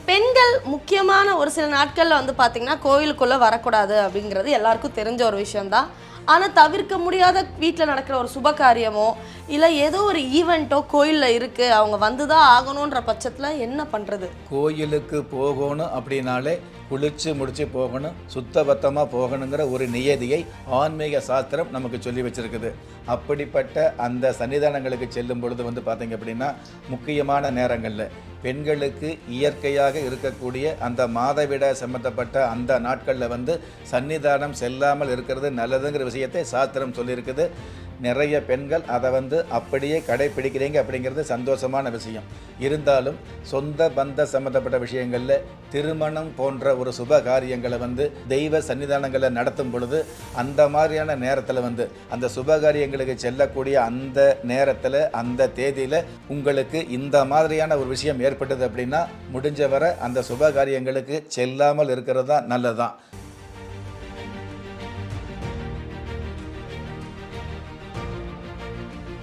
பெண்கள் முக்கியமான ஒரு சில நாட்களில் வந்து பார்த்திங்கன்னா கோயிலுக்குள்ளே வரக்கூடாது அப்படிங்கிறது எல்லாருக்கும் தெரிஞ்ச ஒரு விஷயம்தான். ஆனால் தவிர்க்க முடியாத வீட்டில் நடக்கிற ஒரு சுப காரியமோ இல்லை ஏதோ ஒரு ஈவெண்ட்டோ கோயிலில் இருக்குது, அவங்க வந்து தான் ஆகணுன்ற பட்சத்தில் என்ன பண்ணுறது? கோயிலுக்கு போகணும் அப்படின்னாலே குளிச்சு முடிச்சு போகணும், சுத்தபத்தமாக போகணுங்கிற ஒரு நியதியை ஆன்மீக சாஸ்திரம் நமக்கு சொல்லி வச்சிருக்குது. அப்படிப்பட்ட அந்த சன்னிதானங்களுக்கு செல்லும் பொழுது வந்து பார்த்தீங்க அப்படின்னா முக்கியமான நேரங்களில் பெண்களுக்கு இயற்கையாக இருக்கக்கூடிய அந்த மாதவிட சம்பந்தப்பட்ட அந்த நாட்களில் வந்து சன்னிதானம் செல்லாமல் இருக்கிறது நல்லதுங்கிற விஷயத்தை சாஸ்திரம் சொல்லியிருக்குது. நிறைய பெண்கள் அதை வந்து அப்படியே கடைப்பிடிக்கிறீங்க அப்படிங்கிறது சந்தோஷமான விஷயம். இருந்தாலும் சொந்த பந்த சம்மந்தப்பட்ட விஷயங்களில் திருமணம் போன்ற ஒரு சுப காரியங்களை வந்து தெய்வ சன்னிதானங்களை நடத்தும் பொழுது அந்த மாதிரியான நேரத்தில் வந்து அந்த சுப காரியங்களுக்கு செல்லக்கூடிய அந்த நேரத்தில் அந்த தேதியில் உங்களுக்கு இந்த மாதிரியான ஒரு விஷயம் ஏற்பட்டது அப்படின்னா முடிஞ்ச வரை அந்த சுப காரியங்களுக்கு செல்லாமல் இருக்கிறது தான் நல்லதுதான்.